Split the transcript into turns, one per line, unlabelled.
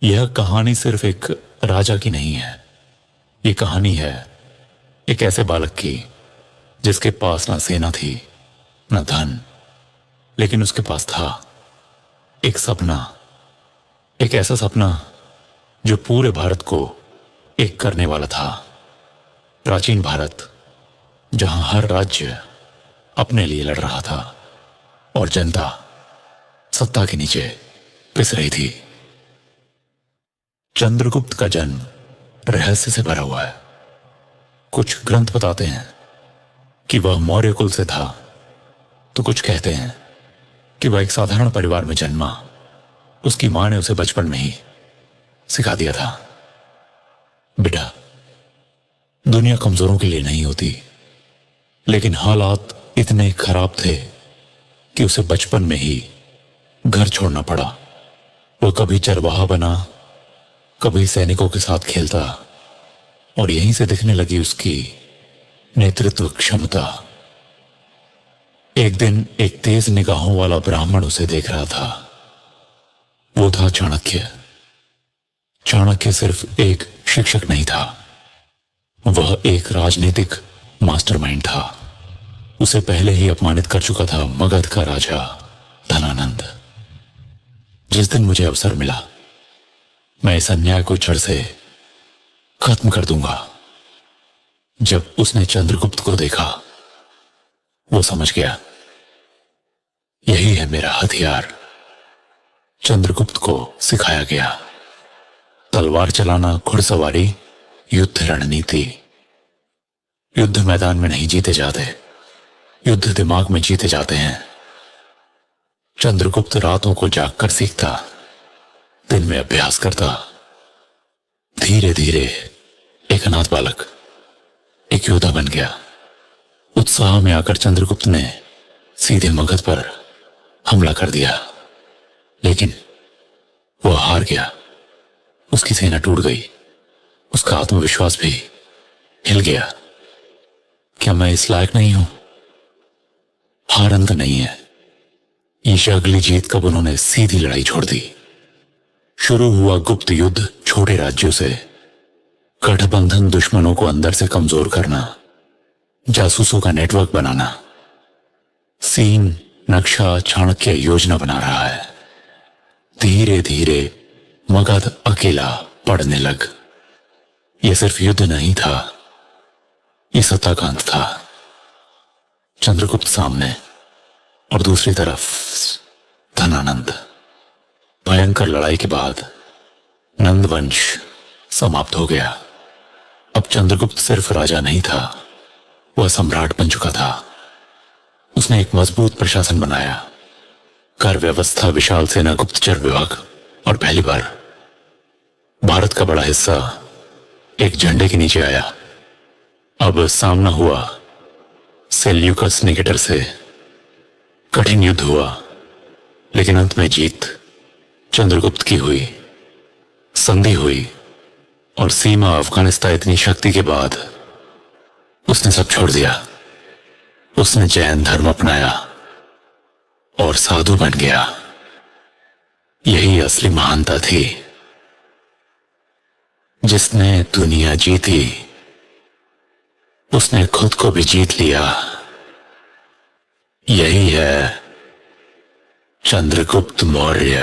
यह कहानी सिर्फ एक राजा की नहीं है। ये कहानी है एक ऐसे बालक की जिसके पास ना सेना थी न धन, लेकिन उसके पास था एक सपना। एक ऐसा सपना जो पूरे भारत को एक करने वाला था। प्राचीन भारत, जहां हर राज्य अपने लिए लड़ रहा था और जनता सत्ता के नीचे पिस रही थी। चंद्रगुप्त का जन्म रहस्य से भरा हुआ है। कुछ ग्रंथ बताते हैं कि वह मौर्य कुल से था, तो कुछ कहते हैं कि वह एक साधारण परिवार में जन्मा। उसकी मां ने उसे बचपन में ही सिखा दिया था, बेटा, दुनिया कमजोरों के लिए नहीं होती। लेकिन हालात इतने खराब थे कि उसे बचपन में ही घर छोड़ना पड़ा। वो कभी चरवाहा बना, कभी सैनिकों के साथ खेलता, और यहीं से दिखने लगी उसकी नेतृत्व क्षमता। एक दिन एक तेज निगाहों वाला ब्राह्मण उसे देख रहा था। वो था चाणक्य। चाणक्य सिर्फ एक शिक्षक नहीं था, वह एक राजनीतिक मास्टरमाइंड था। उसे पहले ही अपमानित कर चुका था मगध का राजा धनानंद। जिस दिन मुझे अवसर मिला, मैं इस अन्याय को जड़ से खत्म कर दूंगा। जब उसने चंद्रगुप्त को देखा, वो समझ गया, यही है मेरा हथियार। चंद्रगुप्त को सिखाया गया तलवार चलाना, घुड़सवारी, युद्ध रणनीति। युद्ध मैदान में नहीं जीते जाते, युद्ध दिमाग में जीते जाते हैं। चंद्रगुप्त रातों को जागकर सीखता, दिन में अभ्यास करता। धीरे धीरे एक अनाथ बालक एक योद्धा बन गया। उत्साह में आकर चंद्रगुप्त ने सीधे मगध पर हमला कर दिया, लेकिन वह हार गया। उसकी सेना टूट गई, उसका आत्मविश्वास भी हिल गया। क्या मैं इस लायक नहीं हूं? हार अंत नहीं है। ईशा अगली जीत कब उन्होंने सीधी लड़ाई छोड़ दी। शुरू हुआ गुप्त युद्ध छोटे राज्यों से। गठबंधन दुश्मनों को अंदर से कमजोर करना, जासूसों का नेटवर्क बनाना। सीन नक्शा चाणक्य योजना बना रहा है। धीरे धीरे मगध अकेला पड़ने लग। यह सिर्फ युद्ध नहीं था, यह सत्ता का अंत था। चंद्रगुप्त सामने और दूसरी तरफ धनानंद। भयंकर लड़ाई के बाद नंद वंश समाप्त हो गया। अब चंद्रगुप्त सिर्फ राजा नहीं था, वह सम्राट बन चुका था। उसने एक मजबूत प्रशासन बनाया, कर व्यवस्था, विशाल सेना, गुप्तचर विभाग, और पहली बार भारत का बड़ा हिस्सा एक झंडे के नीचे आया। अब सामना हुआ सेल्यूकस निकेटर से। कठिन युद्ध हुआ, लेकिन अंत में जीत चंद्रगुप्त की हुई। संधि हुई और सीमा अफगानिस्तान। इतनी शक्ति के बाद उसने सब छोड़ दिया। उसने जैन धर्म अपनाया और साधु बन गया। यही असली महानता थी। जिसने दुनिया जीती, उसने खुद को भी जीत लिया। यही है चंद्रगुप्त मौर्य।